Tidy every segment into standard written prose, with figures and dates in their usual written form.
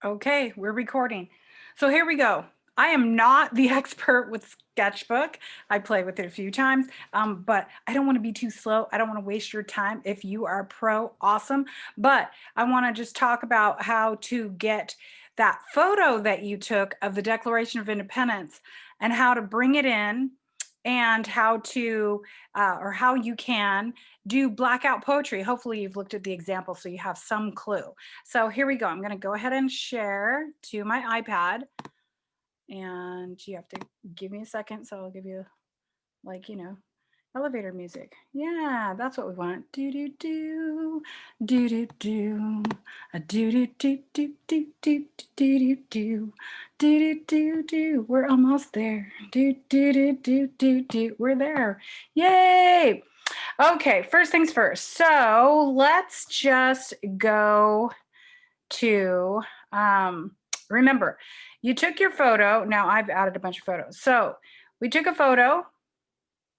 Okay, we're recording. So here we go. I am not the expert with Sketchbook. I played with it a few times, but I don't want to be too slow. I don't want to waste your time. If you are a pro, awesome. But I want to just talk about how to get that photo that you took of the Declaration of Independence and how to bring it in and how to, or how you can do blackout poetry. Hopefully you've looked at the example so you have some clue. So here we go. I'm going to go ahead and share to my iPad, and you have to give me a second. So I'll give you like, elevator music. Yeah, that's what we want. Do do do do do do do do do do do do do do do do do. We're almost there. Do do do do do do. We're there. Yay! Okay, first things first. So let's just go to remember, you took your photo. Now I've added a bunch of photos. So we took a photo.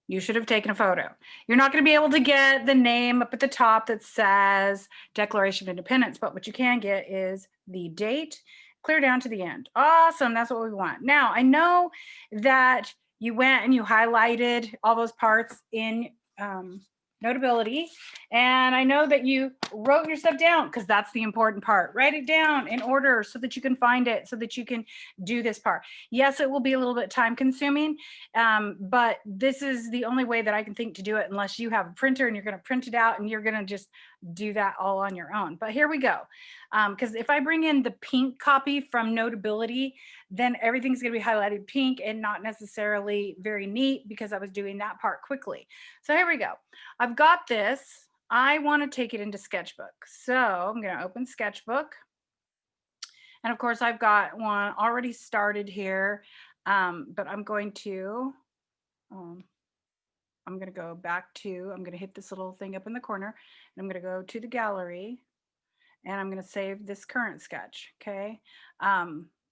You should have taken a photo. You're not going to be able to get the name up at the top that says Declaration of Independence, but what you can get is the date clear down to the end. Awesome. That's what we want. Now, I know that you went and you highlighted all those parts in Notability, and I know that you wrote your stuff down because that's the important part. Write it down in order so that you can find it, so that you can do this part. Yes, it will be a little bit time consuming, but this is the only way that I can think to do it, unless you have a printer and you're going to print it out and you're going to just do that all on your own. But here we go. Because if I bring in the pink copy from Notability, then everything's going to be highlighted pink and not necessarily very neat because I was doing that part quickly. So here we go. I've got this. I want to take it into Sketchbook. So I'm going to open Sketchbook. And of course, I've got one already started here, but I'm going to go back to, I'm going to hit this little thing up in the corner, and I'm going to go to the gallery, and I'm going to save this current sketch. Okay.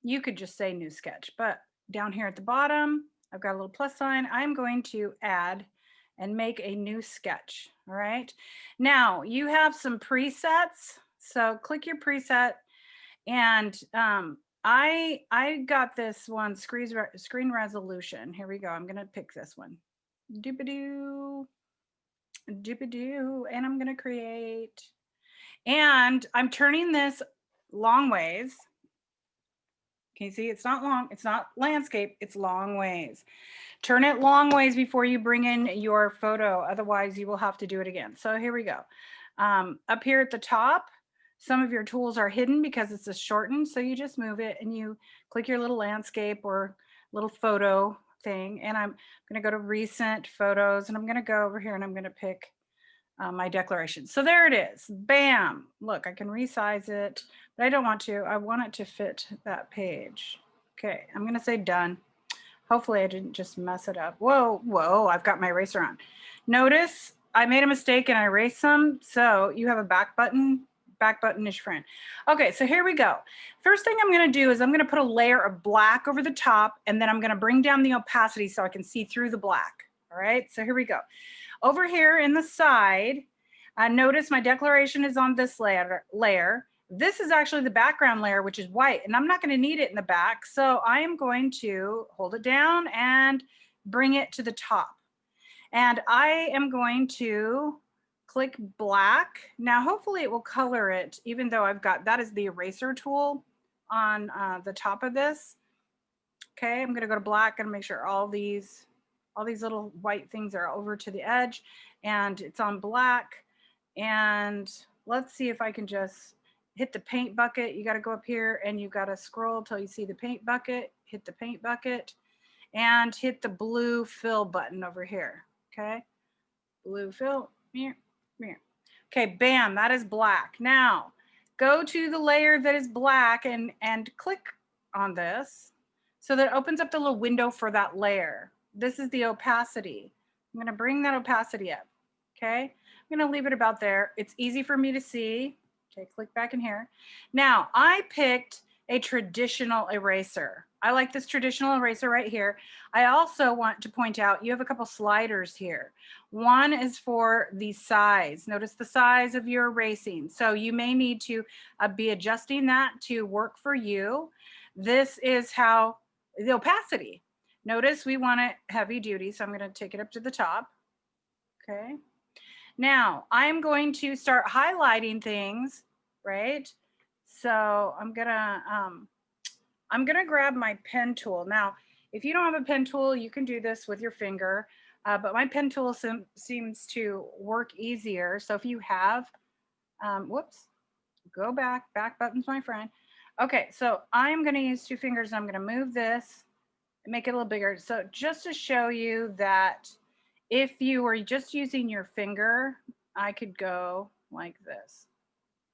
You could just say new sketch, but down here at the bottom, I've got a little plus sign. I'm going to add and make a new sketch. All right. Now you have some presets. So click your preset, and I got this one, screen resolution. Here we go. I'm going to pick this one. Doop-a-doo, doop-a-doo, and I'm going to create, and I'm turning this long ways. Can you see? It's not long, it's not landscape, it's long ways. Turn it long ways before you bring in your photo, otherwise you will have to do it again. So here we go. Up here at the top, some of your tools are hidden because it's a shortened, so you just move it and you click your little landscape or little photo thing, and I'm going to go to recent photos, and I'm going to go over here and I'm going to pick my declaration. So there it is. Bam. Look, I can resize it, but I don't want to. I want it to fit that page. Okay, I'm going to say done. Hopefully I didn't just mess it up. Whoa, whoa, I've got my eraser on. Notice I made a mistake and I erased some. So you have a back button. Back button is your friend. Okay, so here we go. First thing I'm going to do is I'm going to put a layer of black over the top, and then I'm going to bring down the opacity so I can see through the black. All right, so here we go. Over here in the side, notice my declaration is on this layer. This is actually the background layer, which is white, and I'm not going to need it in the back. So I am going to hold it down and bring it to the top. And I am going to click black. Now, hopefully it will color it, even though I've got, that is the eraser tool on the top of this. Okay, I'm going to go to black and make sure all these little white things are over to the edge, and it's on black. And let's see if I can just hit the paint bucket. You got to go up here and you got to scroll till you see the paint bucket, hit the paint bucket, and hit the blue fill button over here. Okay, blue fill. Okay, bam, that is black. Now go to the layer that is black and click on this so that it opens up the little window for that layer. This is the opacity. I'm going to bring that opacity up. Okay, I'm going to leave it about there. It's easy for me to see. Okay, click back in here. Now I picked a traditional eraser. I like this traditional eraser right here. I also want to point out you have a couple sliders here. One is for the size. Notice the size of your erasing. So you may need to be adjusting that to work for you. This is how the opacity. Notice we want it heavy duty, so I'm going to take it up to the top. Okay. Now I'm going to start highlighting things, right? So I'm gonna grab my pen tool. Now, if you don't have a pen tool, you can do this with your finger, but my pen tool seems to work easier. So if you have, whoops, go back buttons, my friend. Okay, so I'm gonna use two fingers. I'm gonna move this and make it a little bigger. So just to show you that if you were just using your finger, I could go like this.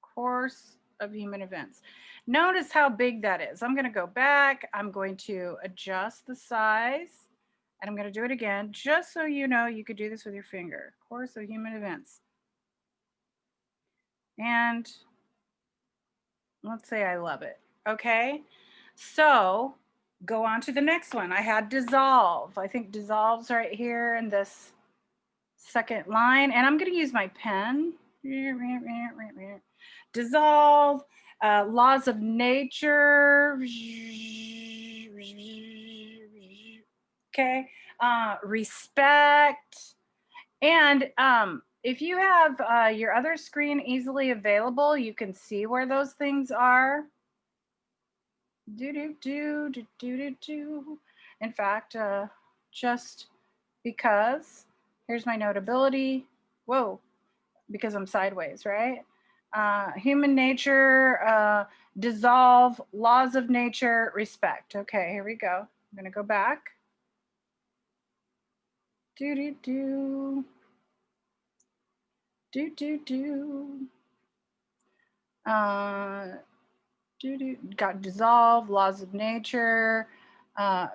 Course of human events. Notice how big that is. I'm going to go back. I'm going to adjust the size and I'm going to do it again just so you know you could do this with your finger. Course of human events. And let's say I love it. Okay. So go on to the next one. I had dissolve. I think dissolves right here in this second line. And I'm going to use my pen. Dissolve, laws of nature. Okay. Respect. And if you have your other screen easily available, you can see where those things are. In fact, just because, here's my notability. Whoa, because I'm sideways, right? Human nature, dissolve, laws of nature, respect. Okay, here we go. I'm gonna go back. Got dissolve, laws of nature,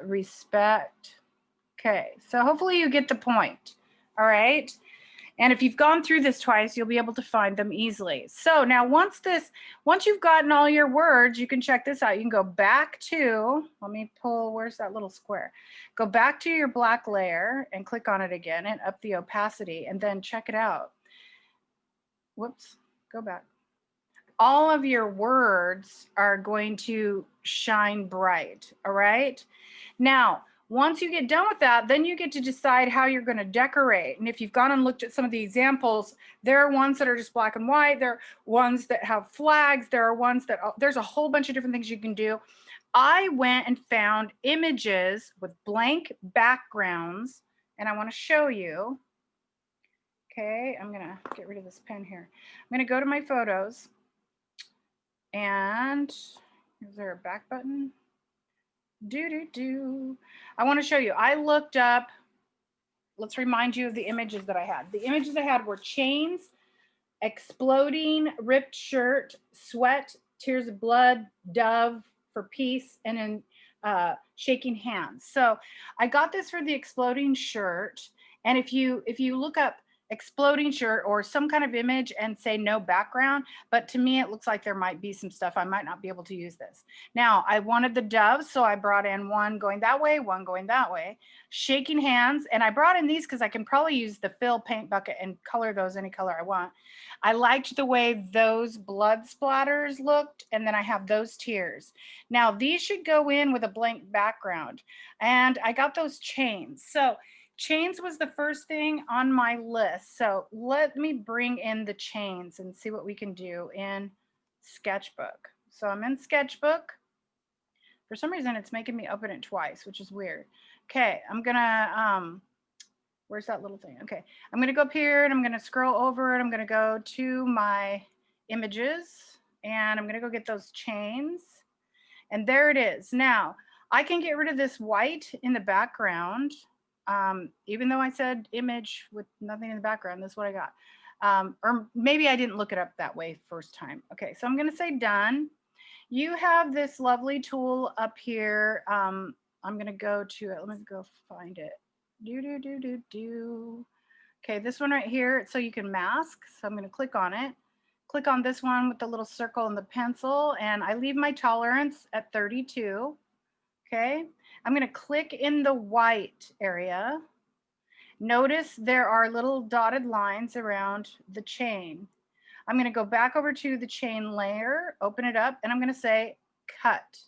respect. Okay, so hopefully you get the point. All right. And if you've gone through this twice, you'll be able to find them easily. So now once you've gotten all your words, you can check this out. You can go back to, let me pull, where's that little square? Go back to your black layer and click on it again and up the opacity and then check it out. Whoops, go back. All of your words are going to shine bright, all right? Now, once you get done with that, then you get to decide how you're going to decorate. And if you've gone and looked at some of the examples, there are ones that are just black and white. There are ones that have flags. There are ones that, there's a whole bunch of different things you can do. I went and found images with blank backgrounds, and I want to show you. Okay, I'm going to get rid of this pen here. I'm going to go to my photos. And is there a back button? I want to show you. I looked up, let's remind you of the images that I had. The images I had were chains, exploding, ripped shirt, sweat, tears of blood, dove for peace, and then shaking hands. So I got this for the exploding shirt. And if you look up exploding shirt or some kind of image and say no background, but to me it looks like there might be some stuff. I might not be able to use this. Now I wanted the doves, so I brought in one going that way, one going that way, shaking hands, and I brought in these because I can probably use the fill paint bucket and color those any color I want. I liked the way those blood splatters looked, and then I have those tears. Now these should go in with a blank background, and I got those chains. So chains was the first thing on my list. So let me bring in the chains and see what we can do in Sketchbook. So I'm in Sketchbook. For some reason, it's making me open it twice, which is weird. Okay, I'm gonna, where's that little thing? Okay, I'm gonna go up here and I'm gonna scroll over and I'm gonna go to my images and I'm gonna go get those chains. And there it is. Now, I can get rid of this white in the background. Even though I said image with nothing in the background, that's what I got. Or maybe I didn't look it up that way first time. Okay, so I'm gonna say done. You have this lovely tool up here. I'm gonna go to it. Let me go find it. Okay, this one right here, so you can mask. So I'm gonna click on it. Click on this one with the little circle and the pencil, and I leave my tolerance at 32. Okay, I'm going to click in the white area. Notice there are little dotted lines around the chain. I'm going to go back over to the chain layer, open it up, and I'm going to say cut.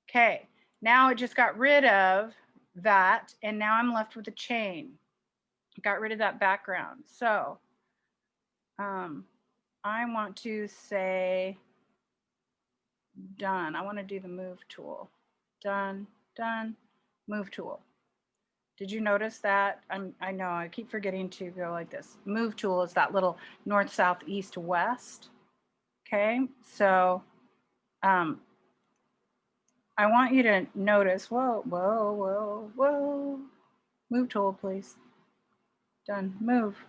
Okay, now it just got rid of that, and now I'm left with a chain. Got rid of that background. So I want to say done. I want to do the move tool. Done, done, move tool. Did you notice that? I know I keep forgetting to go like this. Move tool is that little north, south, east, west. Okay, so I want you to notice, whoa, whoa, whoa, whoa. Move tool, please. Done, move.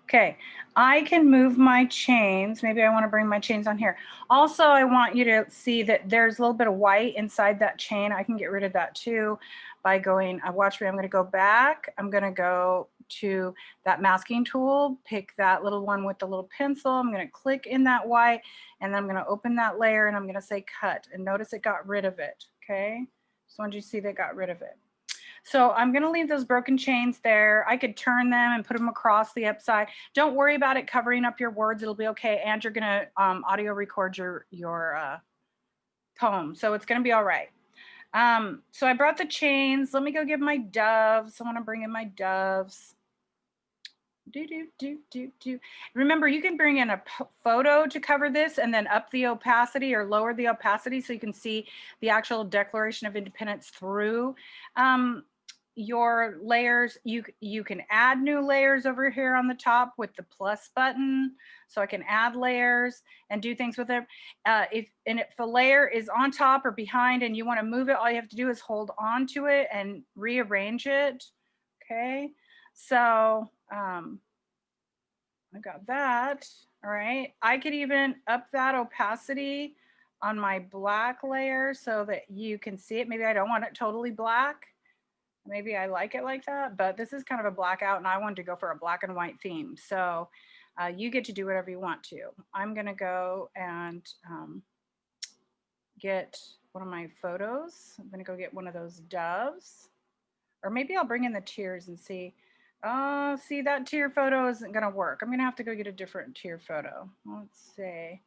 Okay, I can move my chains. Maybe I want to bring my chains on here. Also, I want you to see that there's a little bit of white inside that chain. I can get rid of that too by going, watch me, I'm going to go back. I'm going to go to that masking tool, pick that little one with the little pencil. I'm going to click in that white, and then I'm going to open that layer, and I'm going to say cut. And notice it got rid of it, okay? Just wanted you to see they got rid of it. So I'm going to leave those broken chains there. I could turn them and put them across the upside. Don't worry about it covering up your words. It'll be okay. And you're going to audio record your poem. So it's going to be all right. So I brought the chains. Let me go get my doves. I want to bring in my doves. Remember, you can bring in a photo to cover this and then up the opacity or lower the opacity so you can see the actual Declaration of Independence through your layers. You can add new layers over here on the top with the plus button, so I can add layers and do things with it. If a layer is on top or behind and you want to move it, all you have to do is hold on to it and rearrange it. Okay, so I got that. All right, I could even up that opacity on my black layer so that you can see it. Maybe I don't want it totally black. Maybe I like it like that, but this is kind of a blackout and I wanted to go for a black and white theme. So you get to do whatever you want to. I'm gonna go and get one of my photos. I'm gonna go get one of those doves, or maybe I'll bring in the tears and see. Oh, see, that tear photo isn't gonna work. I'm gonna have to go get a different tear photo. Let's see.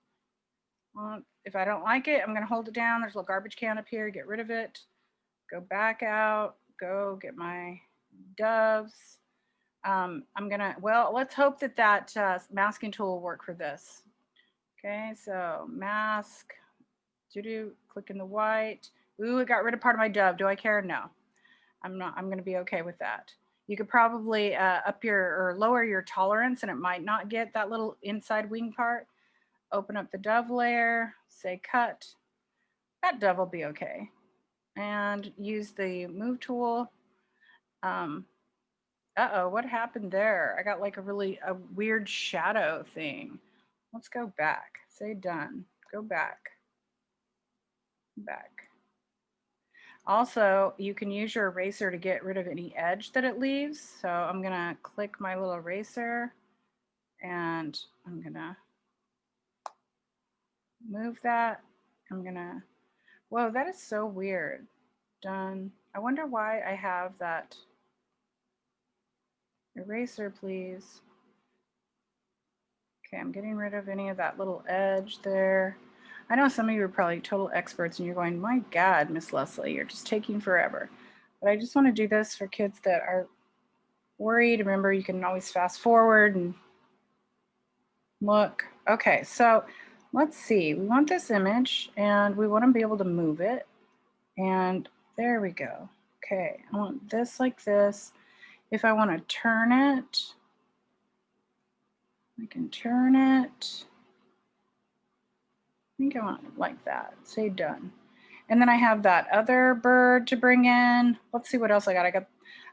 If I don't like it, I'm gonna hold it down. There's a little garbage can up here, get rid of it. Go back out, go get my doves. I'm gonna, well, let's hope that that masking tool will work for this. Okay, so mask, click in the white. Ooh, it got rid of part of my dove. Do I care? No, I'm not. I'm gonna be okay with that. You could probably up your or lower your tolerance and it might not get that little inside wing part. Open up the dove layer, say cut. That dove will be okay. And use the move tool. Uh-oh, what happened there? I got like a weird shadow thing. Let's go back. Say done. Go back. Back. Also, you can use your eraser to get rid of any edge that it leaves. So I'm gonna click my little eraser and I'm gonna move that. I'm gonna, whoa, that is so weird. Done. I wonder why I have that. Eraser, please. Okay, I'm getting rid of any of that little edge there. I know some of you are probably total experts and you're going, my God, Miss Leslie, you're just taking forever. But I just want to do this for kids that are worried. Remember, you can always fast forward and look. Okay, so let's see. We want this image and we want to be able to move it. And there we go. Okay, I want this like this. If I want to turn it, I can turn it. I think I want it like that. Say done. And then I have that other bird to bring in. Let's see what else I got.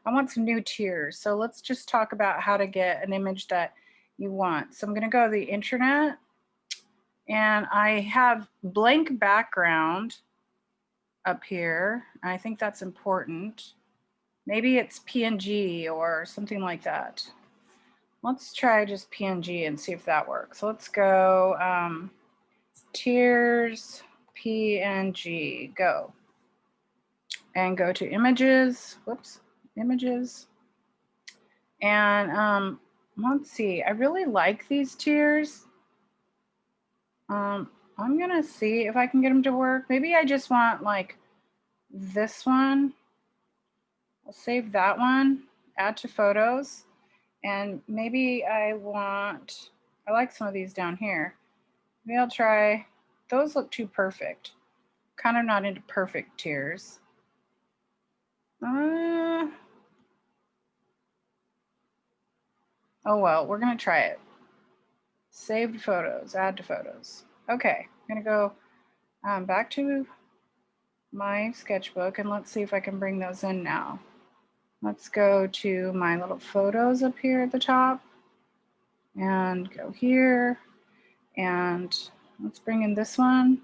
I want some new tiers. So let's just talk about how to get an image that you want. So I'm going to go to the internet and I have blank background up here. I think that's important. Maybe it's PNG or something like that. Let's try just PNG and see if that works. So let's go tiers, PNG, go. And go to images, whoops, images. And let's see, I really like these tiers. I'm gonna see if I can get them to work. Maybe I just want like this one. I'll save that one, add to photos. And maybe I like some of these down here. Maybe I'll try, those look too perfect. Kind of not into perfect tiers. Oh well, we're gonna try it. Saved photos, add to photos. Okay, I'm gonna go back to my sketchbook and let's see if I can bring those in now. Let's go to my little photos up here at the top and go here and let's bring in this one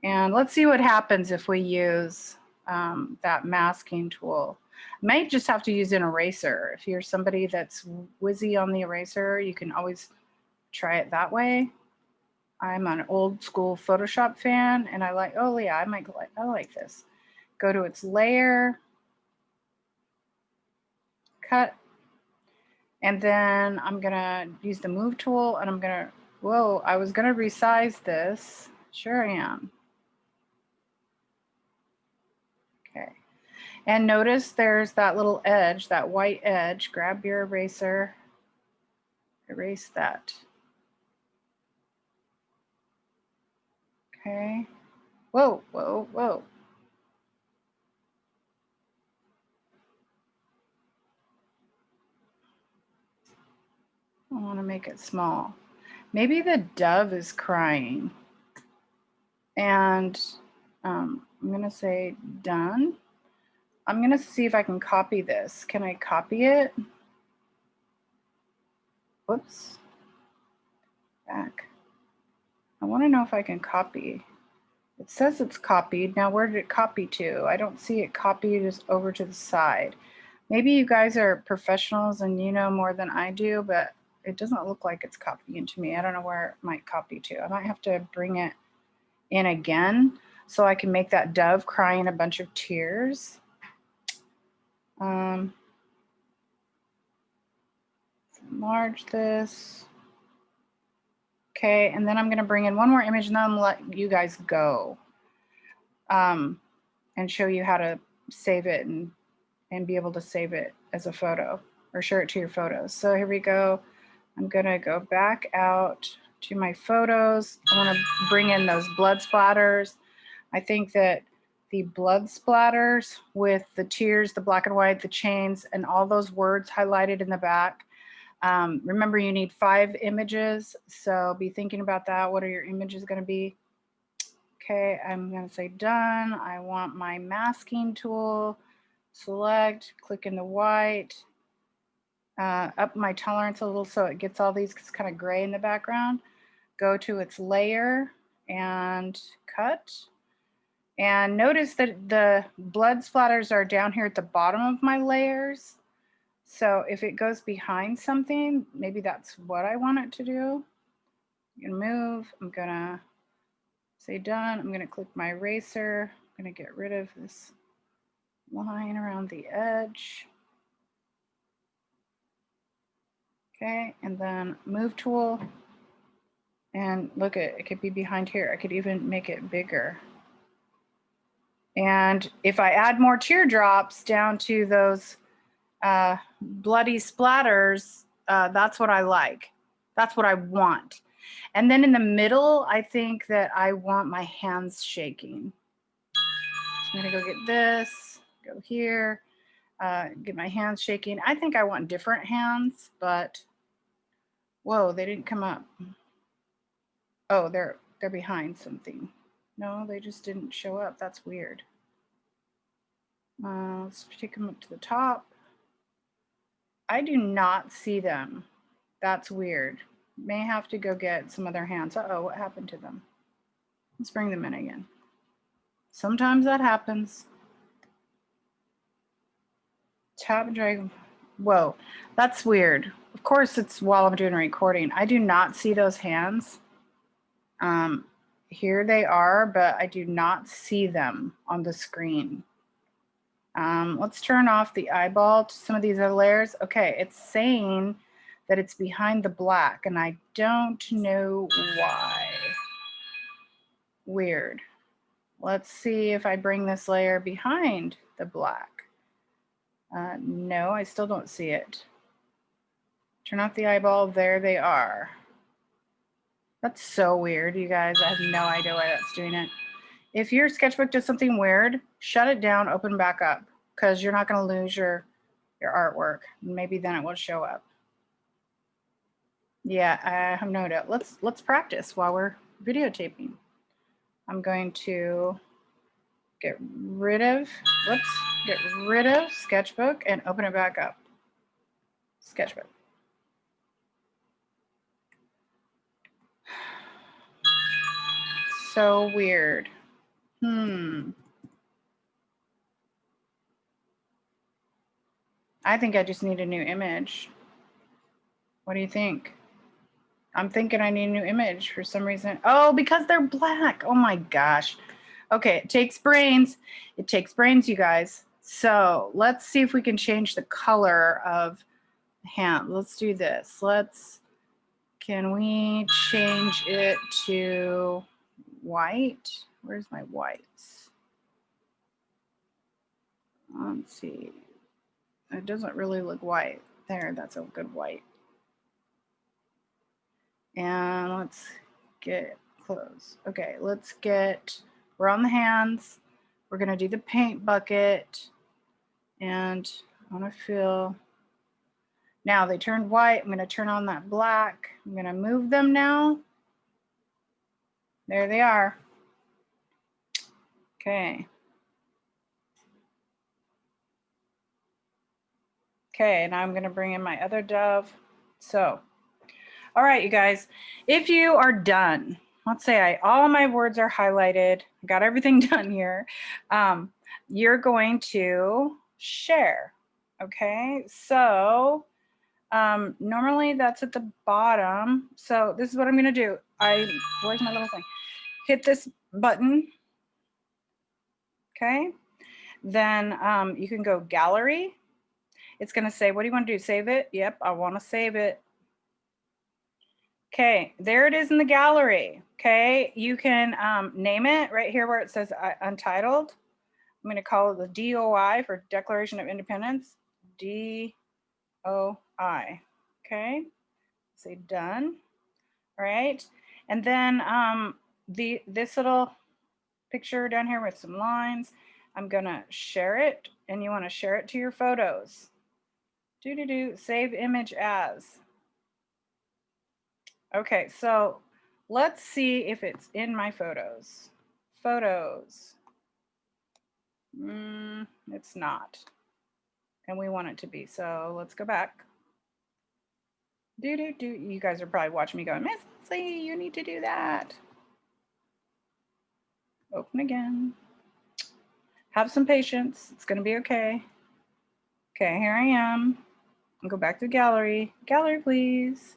and let's see what happens if we use that masking tool. Might just have to use an eraser. If you're somebody that's whizzy on the eraser, you can always try it that way. I'm an old school Photoshop fan and I like, oh yeah, I like this. Go to its layer, cut, and then I'm gonna use the move tool and I'm gonna, whoa, I was gonna resize this. Sure I am. Okay. And notice there's that little edge, that white edge. Grab your eraser, erase that. Okay. Whoa, whoa, whoa. I want to make it small. Maybe the dove is crying. And I'm going to say done. I'm going to see if I can copy this. Can I copy it? Whoops. Back. I want to know if I can copy. It says it's copied. Now, where did it copy to? I don't see it copied just over to the side. Maybe you guys are professionals and you know more than I do, but it doesn't look like it's copying to me. I don't know where it might copy to. I might have to bring it in again so I can make that dove crying a bunch of tears. Enlarge this. Okay, and then I'm gonna bring in one more image and then I'm gonna let you guys go and show you how to save it and be able to save it as a photo or share it to your photos. So here we go. I'm gonna go back out to my photos. I wanna bring in those blood splatters. I think that the blood splatters with the tears, the black and white, the chains, and all those words highlighted in the back. Remember, you need 5 images, so be thinking about that. What are your images gonna be? Okay, I'm gonna say done. I want my masking tool. Select, click in the white, up my tolerance a little so it gets all these kind of gray in the background. Go to its layer and cut. And notice that the blood splatters are down here at the bottom of my layers. So if it goes behind something, maybe that's what I want it to do. I'm gonna move, I'm gonna say done. I'm gonna click my eraser. I'm gonna get rid of this line around the edge. Okay, and then move tool. And look at it could be behind here. I could even make it bigger. And if I add more teardrops down to those bloody splatters, that's what I like. That's what I want. And then in the middle, I think that I want my hands shaking. I'm gonna go get this, go here, get my hands shaking. I think I want different hands, but whoa, they didn't come up. Oh, they're behind something. No, they just didn't show up. That's weird. Let's take them up to the top. I do not see them. That's weird. May have to go get some other hands. Uh-oh, what happened to them? Let's bring them in again. Sometimes that happens. Tap and drag. Whoa, that's weird. Of course, it's while I'm doing a recording. I do not see those hands. here they are, but I do not see them on the screen. Let's turn off the eyeball to some of these other layers. Okay, it's saying that it's behind the black, and I don't know why. Weird. Let's see if I bring this layer behind the black. No, I still don't see it. Turn off the eyeball. There they are. That's so weird, you guys. I have no idea why that's doing it. If your sketchbook does something weird, shut it down, open back up, because you're not going to lose your artwork. Maybe then it will show up. Yeah, I have no doubt. Let's practice while we're videotaping. I'm going to get rid of Sketchbook and open it back up. Sketchbook. So weird. I think I just need a new image. What do you think? I'm thinking I need a new image for some reason. Oh, because they're black. Oh my gosh. Okay, it takes brains. It takes brains, you guys. So let's see if we can change the color of the hand. Let's do this. Can we change it to white? Where's my whites? Let's see. It doesn't really look white. There, that's a good white. And let's get close. Okay, we're on the hands. We're gonna do the paint bucket. And I wanna feel, now they turned white. I'm gonna turn on that black. I'm gonna move them now. There they are. Okay. Okay, now I'm gonna bring in my other dove. So, all right, you guys, if you are done, let's say all my words are highlighted, got everything done here, you're going to share, okay? So normally that's at the bottom. So this is what I'm gonna do. Where's my little thing? Hit this button, okay? Then you can go gallery. It's gonna say, what do you wanna do, save it? Yep, I wanna save it. Okay, there it is in the gallery. Okay, you can name it right here where it says untitled. I'm going to call it the DOI for Declaration of Independence. DOI. Okay, say done. All right, and then this little picture down here with some lines, I'm going to share it, and you want to share it to your photos. Save image as. Okay, so let's see if it's in my photos. Photos. It's not. And we want it to be. So let's go back. You guys are probably watching me going, Miss Lindsay, you need to do that. Open again. Have some patience. It's going to be okay. Okay, here I am. I'll go back to gallery. Gallery, please.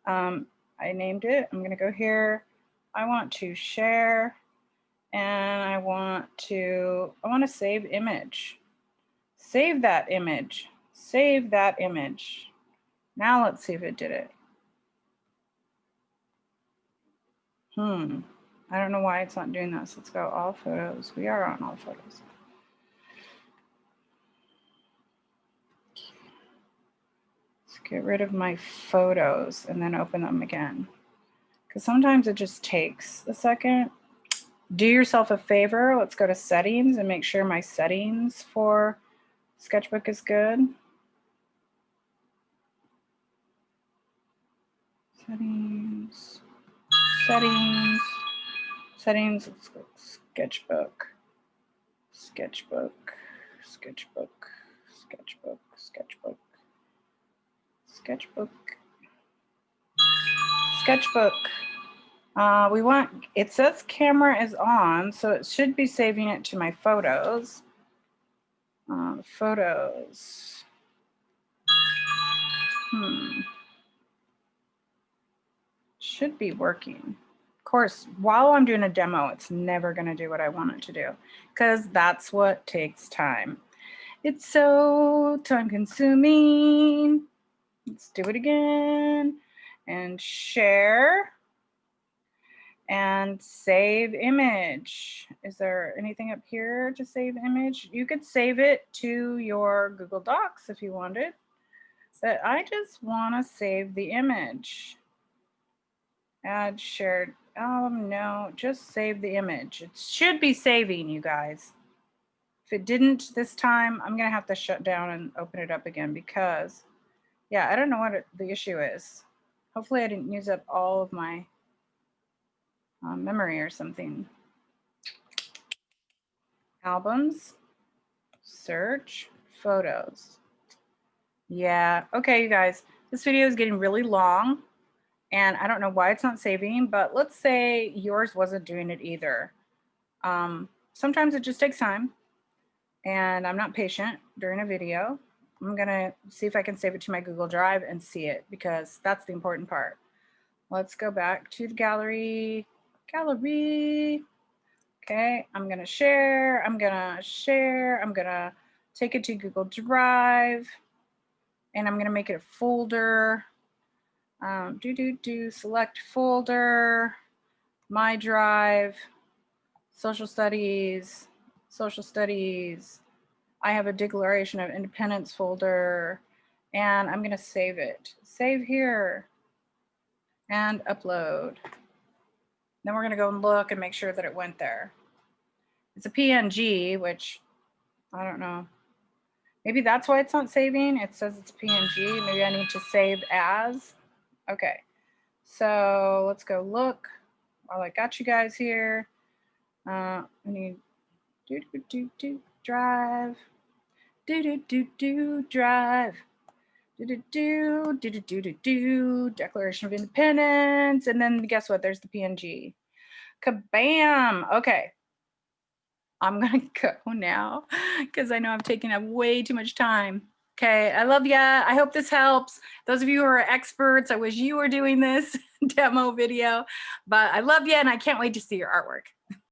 I named it. I'm going to go here. I want to share, and I want to save image. Save that image. Save that image. Now let's see if it did it. I don't know why it's not doing this. Let's go all photos. We are on all photos. Let's get rid of my photos and then open them again. Because sometimes it just takes a second. Do yourself a favor. Let's go to settings and make sure my settings for Sketchbook is good. Settings. Settings. Let's go Sketchbook. Sketchbook. Sketchbook. Sketchbook. Sketchbook. Sketchbook. Sketchbook. It says camera is on, so it should be saving it to my photos. Photos. Should be working. course, while I'm doing a demo, it's never going to do what I want it to do because that's what takes time. It's so time consuming. Let's do it again and share and save image. Is there anything up here to save image? You could save it to your Google Docs if you wanted, but I just want to save the image. Add shared. Oh no, just save the image. It should be saving, you guys. If it didn't this time, I'm gonna have to shut down and open it up again because, yeah, I don't know what the issue is. Hopefully I didn't use up all of my memory or something. Albums, search, photos. Yeah, okay, you guys, this video is getting really long and I don't know why it's not saving, but let's say yours wasn't doing it either. Sometimes it just takes time and I'm not patient during a video. I'm gonna see if I can save it to my Google Drive and see it because that's the important part. Let's go back to the gallery. Okay, I'm gonna share, I'm gonna take it to Google Drive and I'm gonna make it a folder. Select folder, my drive, social studies. I have a Declaration of Independence folder and I'm gonna save it. Save here and upload. Then we're gonna go and look and make sure that it went there. It's a PNG, which I don't know. Maybe that's why it's not saving. It says it's PNG. Maybe I need to save as. Okay, so let's go look. While I got you guys here, I need drive. Drive. Declaration of Independence, and then guess what? There's the PNG. Kabam! Okay, I'm gonna go now because I know I've taken up way too much time. Okay, I love ya. I hope this helps. Those of you who are experts, I wish you were doing this demo video, but I love you and I can't wait to see your artwork.